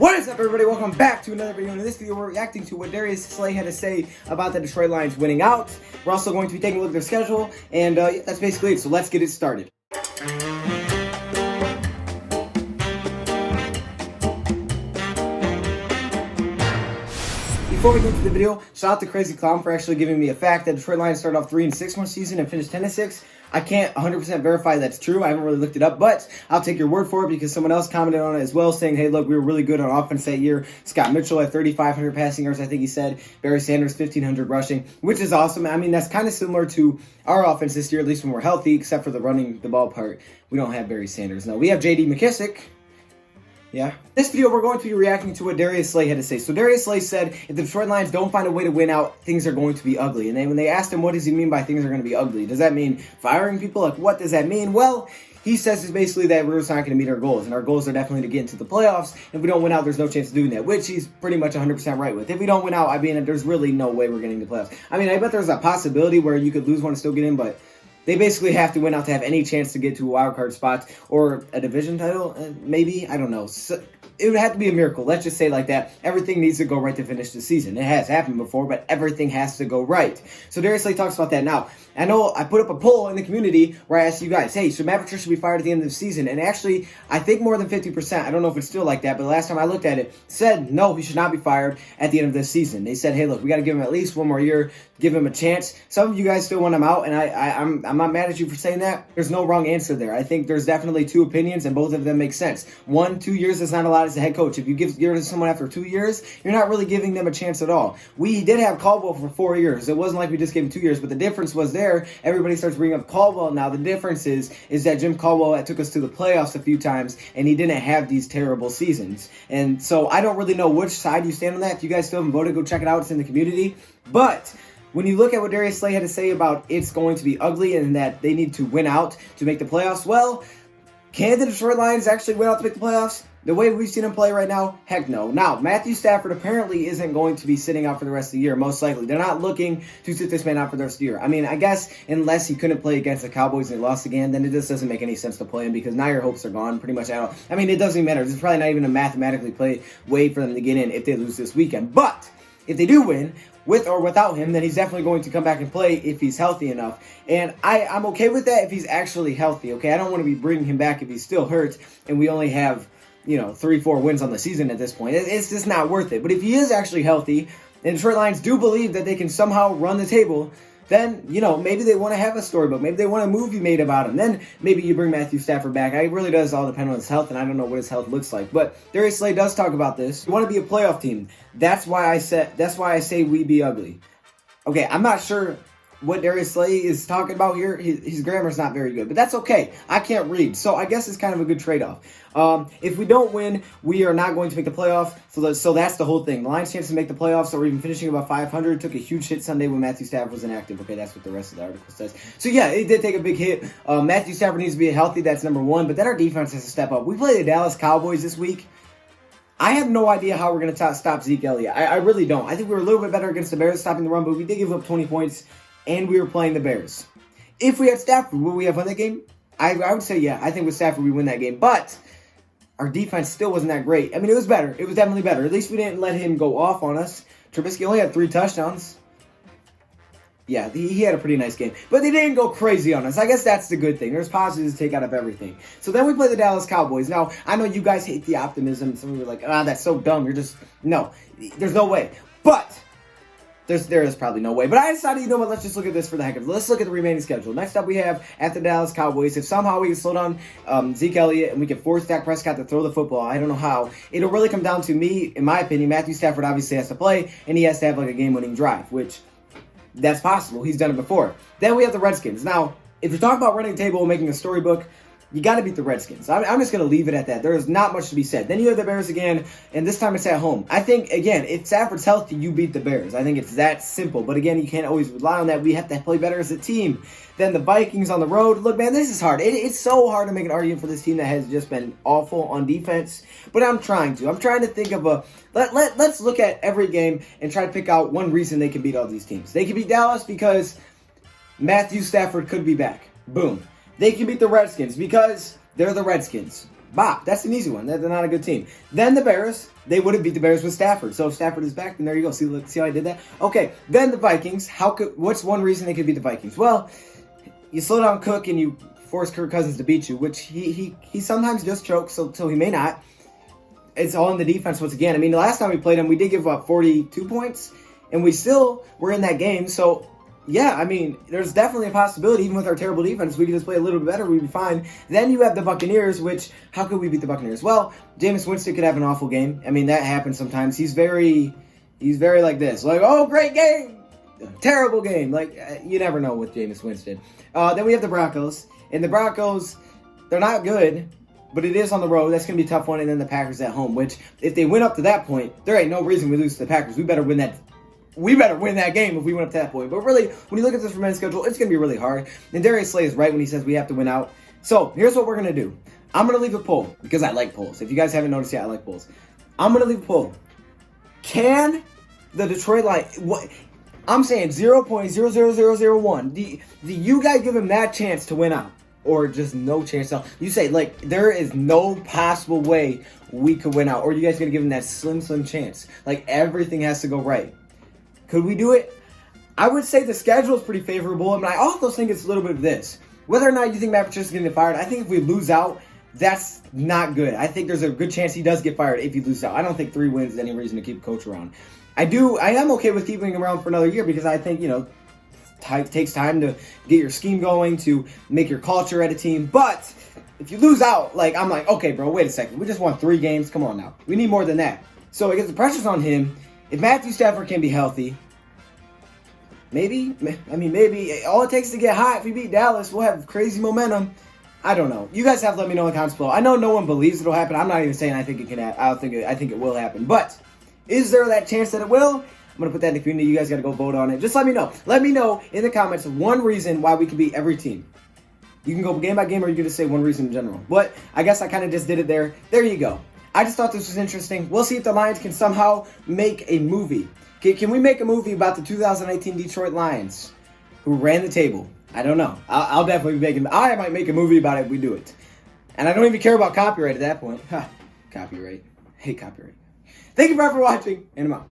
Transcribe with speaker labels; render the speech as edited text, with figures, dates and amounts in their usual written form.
Speaker 1: What is up, everybody? Welcome back to another video. In this video, we're reacting to what Darius Slay had to say about the Detroit Lions winning out. We're also going to be taking a look at their schedule, and that's basically it. So let's get it started. Before we get into the video, shout out to Crazy Clown for actually giving me a fact that Detroit Lions started off 3-6 one season and finished 10-6. I can't 100% verify that's true. I haven't really looked it up, but I'll take your word for it because someone else commented on it as well, saying, hey, look, we were really good on offense that year. Scott Mitchell had 3,500 passing yards, I think he said. Barry Sanders, 1,500 rushing, which is awesome. I mean, that's kind of similar to our offense this year, at least when we're healthy, except for the running the ball part. We don't have Barry Sanders. No, we have J.D. McKissick. Yeah. This video, we're going to be reacting to what Darius Slay had to say. So Darius Slay said, if the Detroit Lions don't find a way to win out, things are going to be ugly. And then when they asked him, what does he mean by things are going to be ugly? Does that mean firing people? Like, what does that mean? Well, he says it's basically that we're just not going to meet our goals. And our goals are definitely to get into the playoffs. If we don't win out, there's no chance of doing that, which he's pretty much 100% right with. If we don't win out, I mean, there's really no way we're getting to the playoffs. I mean, I bet there's a possibility where you could lose one and still get in, but they basically have to win out to have any chance to get to a wild card spot or a division title, maybe. I don't know. So, it would have to be a miracle. Let's just say like that. Everything needs to go right to finish the season. It has happened before, but everything has to go right. So Darius Slay talks about that now. I know I put up a poll in the community where I asked you guys, hey, should Matt Patricia be fired at the end of the season? And actually, I think more than 50%, I don't know if it's still like that, but the last time I looked at it, said no, he should not be fired at the end of this season. They said, hey, look, we got to give him at least one more year, give him a chance. Some of you guys still want him out, and I'm not mad at you for saying that. There's no wrong answer there. I think there's definitely two opinions, and both of them make sense. 2 years is not a lot as a head coach. If you give to someone after 2 years, you're not really giving them a chance at all. We did have Caldwell for 4 years. It wasn't like we just gave him 2 years, but the difference was there. Everybody starts bringing up Caldwell now. The difference is that Jim Caldwell took us to the playoffs a few times, and he didn't have these terrible seasons. And so I don't really know which side you stand on that. If you guys still haven't voted, go check it out. It's in the community. But when you look at what Darius Slay had to say about it's going to be ugly and that they need to win out to make the playoffs, well, can the Detroit Lions actually win out to make the playoffs? The way we've seen him play right now, heck no. Now, Matthew Stafford apparently isn't going to be sitting out for the rest of the year, most likely. They're not looking to sit this man out for the rest of the year. I mean, I guess unless he couldn't play against the Cowboys and he lost again, then it just doesn't make any sense to play him because now your hopes are gone pretty much at all. I mean, it doesn't even matter. It's probably not even a mathematically play way for them to get in if they lose this weekend. But if they do win, with or without him, then he's definitely going to come back and play if he's healthy enough. And I'm okay with that if he's actually healthy, okay? I don't want to be bringing him back if he's still hurt and we only have 3-4 wins on the season at this point. It's just not worth it. But if he is actually healthy, and Detroit Lions do believe that they can somehow run the table, then, maybe they want to have a storybook. Maybe they want a movie made about him. Then maybe you bring Matthew Stafford back. It really does all depend on his health, and I don't know what his health looks like. But Darius Slay does talk about this. You want to be a playoff team. That's why I say we be ugly. Okay, I'm not sure what Darius Slay is talking about here. His grammar's not very good, but that's okay. I can't read, so I guess it's kind of a good trade-off. If we don't win, we are not going to make the playoffs, so that's the whole thing. The Lions' chance to make the playoffs or even finishing above 500 took a huge hit Sunday when Matthew Stafford was inactive. Okay, that's what the rest of the article says. So yeah, it did take a big hit. Matthew Stafford needs to be healthy, that's number one, but then our defense has to step up. We play the Dallas Cowboys this week. I have no idea how we're going to stop Zeke Elliott. I really don't. I think we were a little bit better against the Bears stopping the run, but we did give up 20 points. And we were playing the Bears. If we had Stafford, would we have won that game? I would say, yeah. I think with Stafford, we win that game. But our defense still wasn't that great. I mean, it was better. It was definitely better. At least we didn't let him go off on us. Trubisky only had 3 touchdowns. Yeah, he had a pretty nice game. But they didn't go crazy on us. I guess that's the good thing. There's positives to take out of everything. So then we play the Dallas Cowboys. Now, I know you guys hate the optimism. Some of you are like, that's so dumb. No, there's no way. But there is probably no way. But I decided, let's just look at this for the heck of it. Let's look at the remaining schedule. Next up we have at the Dallas Cowboys. If somehow we can slow down Zeke Elliott and we can force Dak Prescott to throw the football, I don't know how. It'll really come down to me, in my opinion. Matthew Stafford obviously has to play, and he has to have like a game-winning drive, which that's possible. He's done it before. Then we have the Redskins. Now, if you're talking about running a table and making a storybook, you got to beat the Redskins. I'm just going to leave it at that. There is not much to be said. Then you have the Bears again, and this time it's at home. I think, again, if Stafford's healthy, you beat the Bears. I think it's that simple. But again, you can't always rely on that. We have to play better as a team. Then the Vikings on the road. Look, man, this is hard. It's so hard to make an argument for this team that has just been awful on defense. But I'm trying to. I'm trying to think of a... Let's look at every game and try to pick out one reason they can beat all these teams. They can beat Dallas because Matthew Stafford could be back. Boom. They can beat the Redskins because they're the Redskins. Bop. That's an easy one. They're not a good team. Then the Bears. They would have beat the Bears with Stafford. So if Stafford is back, then there you go. See how I did that? Okay. Then the Vikings. What's one reason they could beat the Vikings? Well, you slow down Cook and you force Kirk Cousins to beat you, which he sometimes just chokes, so he may not. It's all in the defense once again. I mean, the last time we played him, we did give up 42 points, and we still were in that game. So, yeah, I mean, there's definitely a possibility, even with our terrible defense, we could just play a little bit better, we'd be fine. Then you have the Buccaneers, which, how could we beat the Buccaneers? Well, Jameis Winston could have an awful game. I mean, that happens sometimes. He's very like this. Like, oh, great game! Terrible game. Like, you never know with Jameis Winston. Then we have the Broncos. And the Broncos, they're not good, but it is on the road. That's going to be a tough one. And then the Packers at home, which, if they win up to that point, there ain't no reason we lose to the Packers. We better win that game if we win up to that point. But really, when you look at this remaining schedule, it's going to be really hard. And Darius Slay is right when he says we have to win out. So, here's what we're going to do. I'm going to leave a poll, because I like polls. If you guys haven't noticed yet, I like polls. I'm going to leave a poll. Can the Detroit Lions... I'm saying 0.00001. Do you guys give him that chance to win out? Or just no chance at all? You say, like, there is no possible way we could win out. Or you guys going to give him that slim chance? Like, everything has to go right. Could we do it? I would say the schedule is pretty favorable. I mean, I also think it's a little bit of this. Whether or not you think Matt Patricia is going to get fired, I think if we lose out, that's not good. I think there's a good chance he does get fired if he loses out. I don't think 3 wins is any reason to keep a coach around. I am okay with keeping him around for another year because I think, it takes time to get your scheme going, to make your culture at a team. But if you lose out, I'm like, okay, bro, wait a second. We just won 3 games. Come on now. We need more than that. So I guess the pressure's on him. If Matthew Stafford can be healthy, maybe all it takes to get hot, if we beat Dallas, we'll have crazy momentum. I don't know. You guys have to let me know in the comments below. I know no one believes it'll happen. I'm not even saying I think it can happen. I think it will happen. But is there that chance that it will? I'm going to put that in the community. You guys got to go vote on it. Just let me know. Let me know in the comments one reason why we could beat every team. You can go game by game or you can just say one reason in general. But I guess I kind of just did it there. There you go. I just thought this was interesting. We'll see if the Lions can somehow make a movie. Can we make a movie about the 2018 Detroit Lions who ran the table? I don't know. I'll definitely be I might make a movie about it if we do it. And I don't even care about copyright at that point. Copyright. Hate copyright. Thank you for watching, and I'm out.